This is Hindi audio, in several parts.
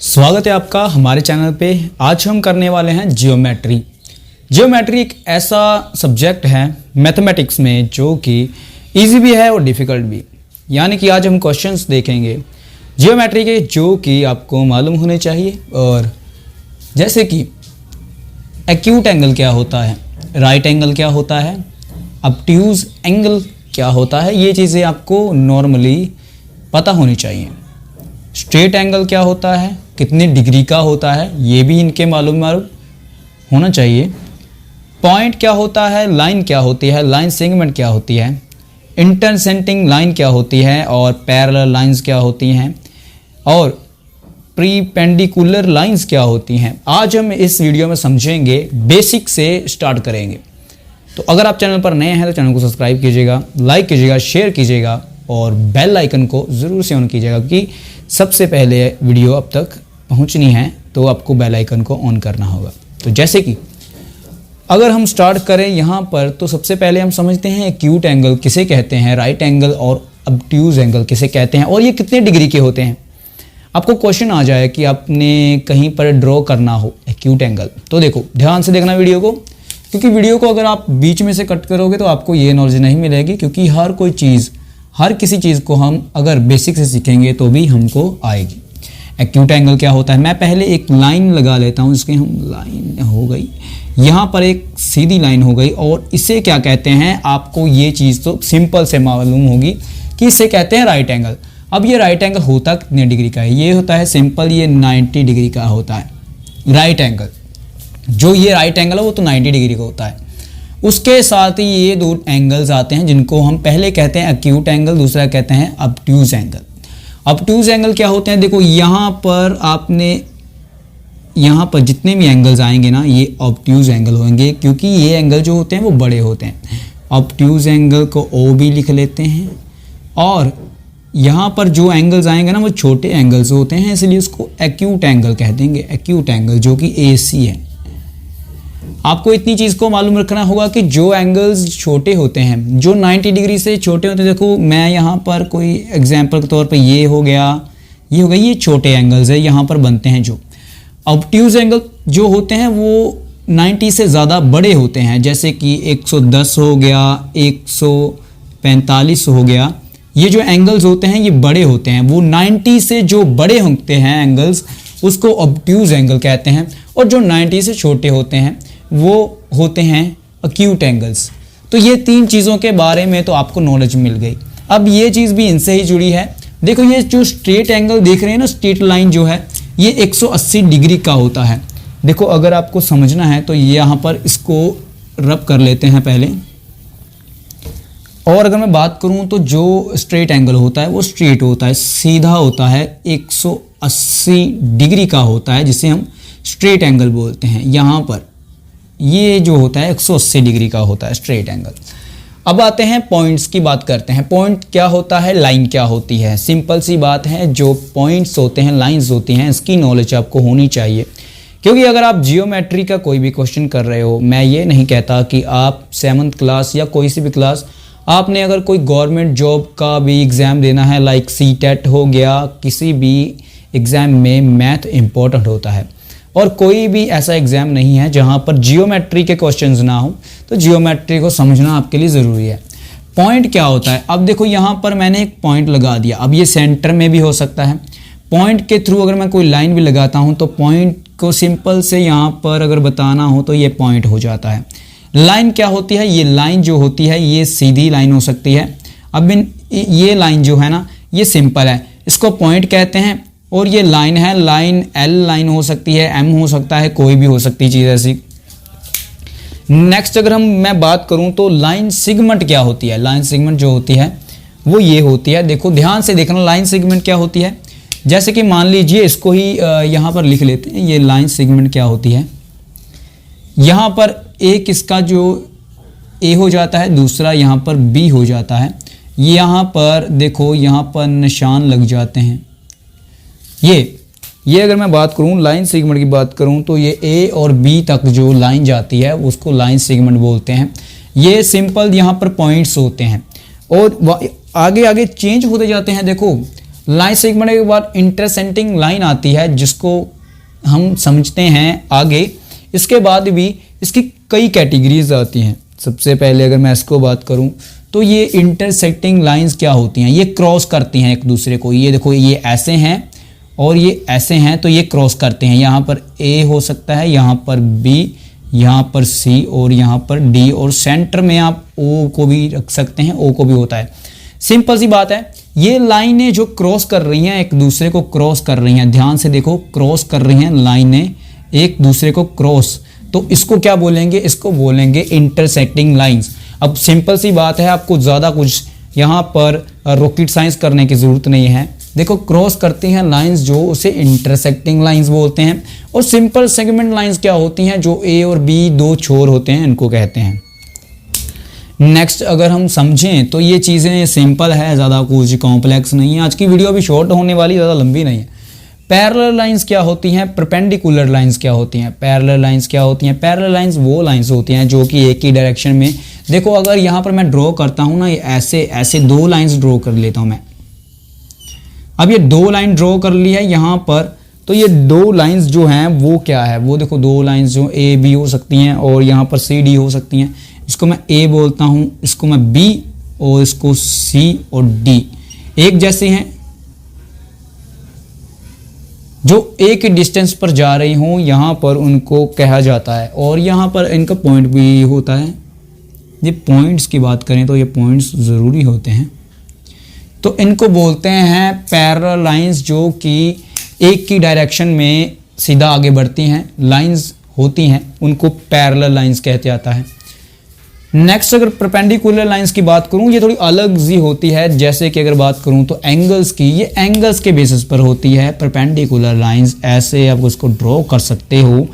स्वागत है आपका हमारे चैनल पे। आज हम करने वाले हैं जियोमेट्री। जियोमेट्री एक ऐसा सब्जेक्ट है मैथमेटिक्स में जो कि इजी भी है और डिफ़िकल्ट भी। यानी कि आज हम क्वेश्चंस देखेंगे जियोमेट्री के जो कि आपको मालूम होने चाहिए। और जैसे कि एक्यूट एंगल क्या होता है, राइट एंगल क्या होता है, ऑब्ट्यूज एंगल क्या होता है, ये चीज़ें आपको नॉर्मली पता होनी चाहिए। स्ट्रेट एंगल क्या होता है, कितने डिग्री का होता है, ये भी इनके मालूम होना चाहिए। पॉइंट क्या होता है, लाइन क्या होती है, लाइन सेगमेंट क्या होती है, इंटरसेक्टिंग लाइन क्या होती है और पैरेलल लाइंस क्या होती हैं और प्रीपेंडिकुलर लाइंस क्या होती हैं। आज हम इस वीडियो में समझेंगे, बेसिक से स्टार्ट करेंगे। तो अगर आप चैनल पर नए हैं तो चैनल को सब्सक्राइब कीजिएगा, लाइक कीजिएगा, शेयर कीजिएगा और बेल आइकन को ज़रूर से ऑन कीजिएगा क्योंकि सबसे पहले वीडियो अब तक पहुंचनी है तो आपको बेल आइकन को ऑन करना होगा। तो जैसे कि अगर हम स्टार्ट करें यहाँ पर तो सबसे पहले हम समझते हैं एक्यूट एंगल किसे कहते हैं, राइट एंगल और ऑब्ट्यूज एंगल किसे कहते हैं और ये कितने डिग्री के होते हैं। आपको क्वेश्चन आ जाए कि आपने कहीं पर ड्रॉ करना हो एक्यूट एंगल, तो देखो ध्यान से देखना वीडियो को, क्योंकि वीडियो को अगर आप बीच में से कट करोगे तो आपको ये नॉलेज नहीं मिलेगी। क्योंकि हर किसी चीज़ को हम अगर बेसिक से सीखेंगे तो भी हमको आएगी। एक्यूट एंगल क्या होता है, मैं पहले एक लाइन लगा लेता हूँ। इसके हम लाइन हो गई, यहाँ पर एक सीधी लाइन हो गई और इसे क्या कहते हैं, आपको ये चीज़ तो सिंपल से मालूम होगी कि इसे कहते हैं राइट एंगल। अब ये राइट एंगल होता कितने डिग्री का है, ये होता है सिंपल, ये 90 डिग्री का होता है राइट एंगल। जो ये राइट एंगल है वो तो 90 डिग्री का होता है। उसके साथ ही ये दो एंगल्स आते हैं जिनको हम पहले कहते हैं एक्यूट एंगल, दूसरा कहते हैं ऑब्ट्यूज एंगल। ऑब्ट्यूज एंगल क्या होते हैं, देखो यहाँ पर जितने भी एंगल्स आएंगे ना ये ऑब्ट्यूज एंगल होंगे क्योंकि ये एंगल जो होते हैं वो बड़े होते हैं। ऑब्ट्यूज एंगल को ओ भी लिख लेते हैं और यहाँ पर जो एंगल्स आएंगे ना वो छोटे एंगल्स होते हैं, इसलिए उसको एक्यूट एंगल कह देंगे। एक्यूट एंगल जो कि AC है। आपको इतनी चीज़ को मालूम रखना होगा कि जो एंगल्स छोटे होते हैं, जो 90 डिग्री से छोटे होते हैं, देखो मैं यहाँ पर कोई एग्जांपल के तौर पे ये हो गया, ये छोटे एंगल्स है यहाँ पर बनते हैं। जो ऑब्ट्यूज एंगल जो होते हैं वो 90 से ज़्यादा बड़े होते हैं, जैसे कि 110 हो गया, 145 हो गया। ये जो एंगल्स होते हैं ये बड़े होते हैं, वो 90 से जो बड़े होते हैं एंगल्स उसको ऑब्ट्यूज एंगल कहते हैं। और जो 90 से छोटे होते हैं वो होते हैं एक्यूट एंगल्स। तो ये तीन चीज़ों के बारे में तो आपको नॉलेज मिल गई। अब ये चीज़ भी इनसे ही जुड़ी है। देखो ये जो स्ट्रेट एंगल देख रहे हैं ना, स्ट्रेट लाइन जो है ये 180 डिग्री का होता है। देखो अगर आपको समझना है तो यहाँ पर इसको रब कर लेते हैं पहले। और अगर मैं बात करूँ तो जो स्ट्रेट एंगल होता है वो स्ट्रेट होता है, सीधा होता है, 180 डिग्री का होता है जिसे हम स्ट्रेट एंगल बोलते हैं। यहाँ पर ये जो होता है 180 डिग्री का होता है स्ट्रेट एंगल। अब आते हैं पॉइंट्स की बात करते हैं। पॉइंट क्या होता है, लाइन क्या होती है। सिंपल सी बात है, जो पॉइंट्स होते हैं, लाइंस होती हैं, इसकी नॉलेज आपको होनी चाहिए। क्योंकि अगर आप जियोमेट्री का कोई भी क्वेश्चन कर रहे हो, मैं ये नहीं कहता कि आप 7th क्लास या कोई सी भी क्लास, आपने अगर कोई गवर्नमेंट जॉब का भी एग्ज़ाम देना है, लाइक CTET हो गया, किसी भी एग्ज़ाम में मैथ इम्पोर्टेंट होता है और कोई भी ऐसा एग्ज़ाम नहीं है जहां पर जियोमेट्री के क्वेश्चंस ना हो, तो जियोमेट्री को समझना आपके लिए ज़रूरी है। पॉइंट क्या होता है, अब देखो यहाँ पर मैंने एक पॉइंट लगा दिया। अब ये सेंटर में भी हो सकता है। पॉइंट के थ्रू अगर मैं कोई लाइन भी लगाता हूँ तो पॉइंट को सिंपल से यहाँ पर अगर बताना हो तो ये पॉइंट हो जाता है। लाइन क्या होती है, ये लाइन जो होती है ये सीधी लाइन हो सकती है। अब ये लाइन जो है ना ये सिंपल है, इसको पॉइंट कहते हैं। और ये लाइन है, लाइन L लाइन हो सकती है, M हो सकता है, कोई भी हो सकती चीज़ ऐसी। नेक्स्ट अगर मैं बात करूं तो लाइन सेगमेंट क्या होती है। लाइन सेगमेंट जो होती है वो ये होती है, देखो ध्यान से देखना लाइन सेगमेंट क्या होती है। जैसे कि मान लीजिए इसको ही यहाँ पर लिख लेते हैं, ये लाइन सेगमेंट क्या होती है। यहाँ पर एक इसका जो A हो जाता है, दूसरा यहाँ पर B हो जाता है। यहाँ पर देखो यहाँ पर निशान लग जाते हैं। ये अगर मैं बात करूं लाइन सेगमेंट की बात करूं तो ये A और B तक जो लाइन जाती है उसको लाइन सेगमेंट बोलते हैं। ये सिंपल यहाँ पर पॉइंट्स होते हैं और आगे आगे चेंज होते जाते हैं। देखो लाइन सेगमेंट के बाद इंटरसेक्टिंग लाइन आती है जिसको हम समझते हैं आगे। इसके बाद भी इसकी कई कैटेगरीज आती हैं। सबसे पहले अगर मैं इसको बात करूं तो ये इंटरसेक्टिंग लाइंस क्या होती हैं, ये क्रॉस करती हैं एक दूसरे को। ये देखो ये ऐसे हैं और ये ऐसे हैं, तो ये क्रॉस करते हैं। यहाँ पर ए हो सकता है, यहाँ पर बी, यहाँ पर सी और यहाँ पर डी, और सेंटर में आप ओ को भी रख सकते हैं, ओ को भी होता है। सिंपल सी बात है, ये लाइनें जो क्रॉस कर रही हैं एक दूसरे को क्रॉस कर रही हैं, ध्यान से देखो क्रॉस कर रही हैं लाइनें एक दूसरे को क्रॉस, तो इसको क्या बोलेंगे, इसको बोलेंगे इंटरसेक्टिंग लाइंस। अब सिंपल सी बात है, आपको ज़्यादा कुछ यहाँ पर रॉकेट साइंस करने की ज़रूरत नहीं है। देखो क्रॉस करती हैं लाइंस जो, उसे इंटरसेक्टिंग लाइंस बोलते हैं। और सिंपल सेगमेंट लाइंस क्या होती हैं, जो ए और बी दो छोर होते हैं इनको कहते हैं। नेक्स्ट अगर हम समझें तो ये चीज़ें सिंपल है, ज़्यादा कुछ कॉम्प्लेक्स नहीं है। आज की वीडियो अभी शॉर्ट होने वाली, ज़्यादा लंबी नहीं है। पैरेलल लाइंस क्या होती हैं, परपेंडिकुलर लाइंस क्या होती हैं। पैरेलल लाइंस क्या होती हैं, पैरेलल लाइंस वो लाइंस होती हैं जो कि एक ही डायरेक्शन में, देखो अगर यहाँ पर मैं ड्रॉ करता हूँ ना, ये ऐसे ऐसे दो लाइंस ड्रॉ कर लेता हूँ मैं। अब ये दो लाइन ड्रॉ कर ली है यहाँ पर, तो ये दो लाइंस जो हैं वो क्या है, वो देखो दो लाइंस जो ए बी हो सकती हैं और यहाँ पर सी डी हो सकती हैं। इसको मैं ए बोलता हूँ, इसको मैं बी और इसको सी और डी, एक जैसे हैं जो एक डिस्टेंस पर जा रही हूँ, यहाँ पर उनको कहा जाता है। और यहाँ पर इनका पॉइंट भी होता है। ये पॉइंट्स की बात करें तो ये पॉइंट्स ज़रूरी होते हैं, तो इनको बोलते हैं पैरेलल लाइंस जो कि एक की डायरेक्शन में सीधा आगे बढ़ती हैं लाइंस होती हैं, उनको पैरेलल लाइंस कहते जाता है। नेक्स्ट अगर परपेंडिकुलर लाइंस की बात करूं, ये थोड़ी अलग सी होती है। जैसे कि अगर बात करूं तो एंगल्स की, ये एंगल्स के बेसिस पर होती है परपेंडिकुलर लाइंस, ऐसे आप उसको ड्रॉ कर सकते हो।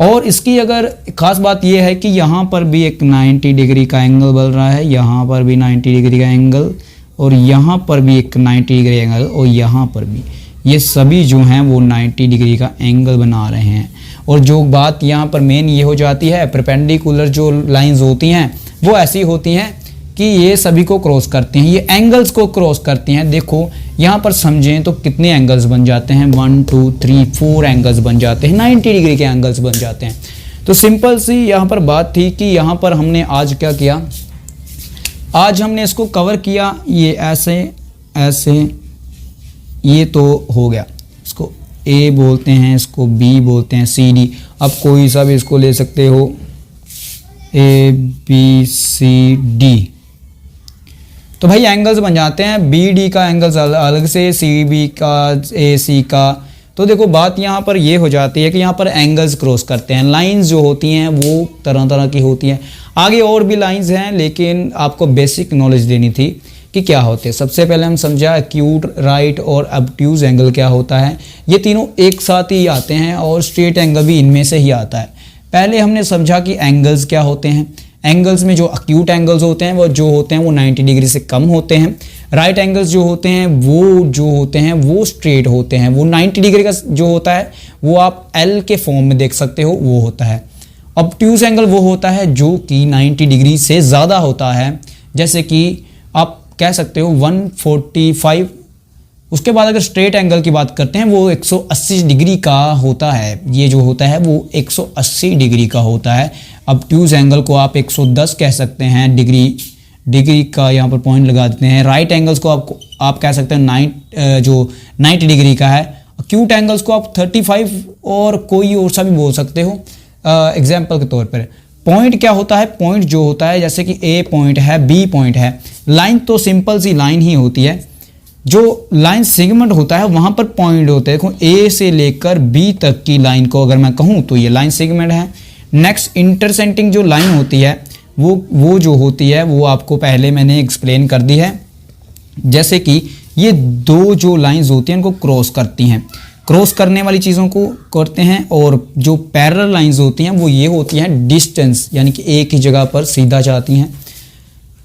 और इसकी अगर खास बात ये है कि यहाँ पर भी एक 90 डिग्री का एंगल बन रहा है, यहाँ पर भी 90 डिग्री का एंगल, और यहाँ पर भी एक 90 डिग्री एंगल, और यहाँ पर भी, ये सभी जो हैं वो 90 डिग्री का एंगल बना रहे हैं। और जो बात यहाँ पर मेन ये हो जाती है, परपेंडिकुलर जो लाइंस होती हैं वो ऐसी होती हैं कि ये सभी को क्रॉस करती हैं, ये एंगल्स को क्रॉस करती हैं। देखो यहाँ पर समझें तो कितने एंगल्स बन जाते हैं, 1 2 3 4 एंगल्स बन जाते हैं, 90 डिग्री के एंगल्स बन जाते हैं। तो सिंपल सी यहाँ पर बात थी कि यहाँ पर हमने आज क्या किया, आज हमने इसको कवर किया, ये ऐसे ऐसे, ये तो हो गया, इसको ए बोलते हैं, इसको बी बोलते हैं, सी डी, अब कोई सा भी इसको ले सकते हो, ए बी सी डी। तो भाई एंगल्स बन जाते हैं, बी डी का एंगल्स अलग से, सी बी का, ए सी का। तो देखो बात यहाँ पर ये हो जाती है कि यहाँ पर एंगल्स क्रॉस करते हैं। लाइंस जो होती हैं वो तरह तरह की होती हैं, आगे और भी लाइंस हैं, लेकिन आपको बेसिक नॉलेज देनी थी कि क्या होते हैं। सबसे पहले हम समझा एक्यूट, राइट और ऑब्ट्यूज एंगल क्या होता है। ये तीनों एक साथ ही आते हैं और स्ट्रेट एंगल भी इनमें से ही आता है। पहले हमने समझा कि एंगल्स क्या होते हैं। एंगल्स में जो एक्यूट एंगल्स होते हैं वो जो होते हैं वो 90 डिग्री से कम होते हैं। राइट एंगल्स जो होते हैं वो स्ट्रेट होते हैं, वो 90 डिग्री का जो होता है वो आप एल के फॉर्म में देख सकते हो, वो होता है। ऑब्ट्यूज एंगल वो होता है जो कि 90 डिग्री से ज़्यादा होता है, जैसे कि आप कह सकते हो 145। उसके बाद अगर स्ट्रेट एंगल की बात करते हैं वो 180 डिग्री का होता है, ये जो होता है वो 180 डिग्री का होता है। ऑब्ट्यूज एंगल को आप 110 कह सकते हैं, डिग्री का यहाँ पर पॉइंट लगा देते हैं। राइट एंगल्स को आप कह सकते हैं जो 90 डिग्री का है। एक्यूट एंगल्स को आप 35 और कोई और सा भी बोल सकते हो एग्जाम्पल के तौर पर। पॉइंट क्या होता है, पॉइंट जो होता है जैसे कि ए पॉइंट है, बी पॉइंट है। लाइन तो सिंपल सी लाइन ही होती है, जो लाइन सेगमेंट होता है वहाँ पर पॉइंट होते हैं। देखो ए से लेकर बी तक की लाइन को अगर मैं कहूँ तो ये लाइन सेगमेंट है। नेक्स्ट इंटरसेक्टिंग जो लाइन होती है वो जो होती है वो आपको पहले मैंने एक्सप्लेन कर दी है, जैसे कि ये दो जो लाइंस होती हैं इनको क्रॉस करती हैं, क्रॉस करने वाली चीज़ों को करते हैं। और जो पैरेलल लाइंस होती हैं वो ये होती हैं डिस्टेंस, यानी कि एक ही जगह पर सीधा जाती हैं।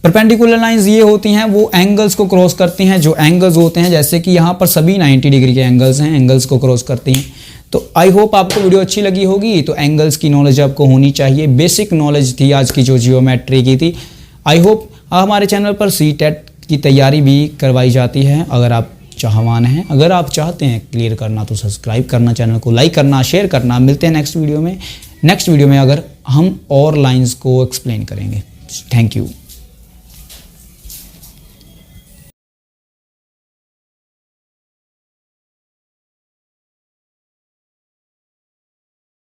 परपेंडिकुलर लाइंस ये होती हैं वो एंगल्स को क्रॉस करती हैं, जो एंगल्स होते हैं जैसे कि यहाँ पर सभी 90 डिग्री के एंगल्स हैं, एंगल्स को क्रॉस करती हैं। तो आई होप आपको वीडियो अच्छी लगी होगी। तो एंगल्स की नॉलेज आपको होनी चाहिए, बेसिक नॉलेज थी आज की जो जियोमेट्री की थी। आई होप हमारे चैनल पर CTET की तैयारी भी करवाई जाती है, अगर आप चाहवान हैं। अगर आप चाहते हैं क्लियर करना तो सब्सक्राइब करना, चैनल को लाइक करना, शेयर करना। मिलते हैं नेक्स्ट वीडियो में। नेक्स्ट वीडियो में अगर हम और लाइंस को एक्सप्लेन करेंगे। Thank you.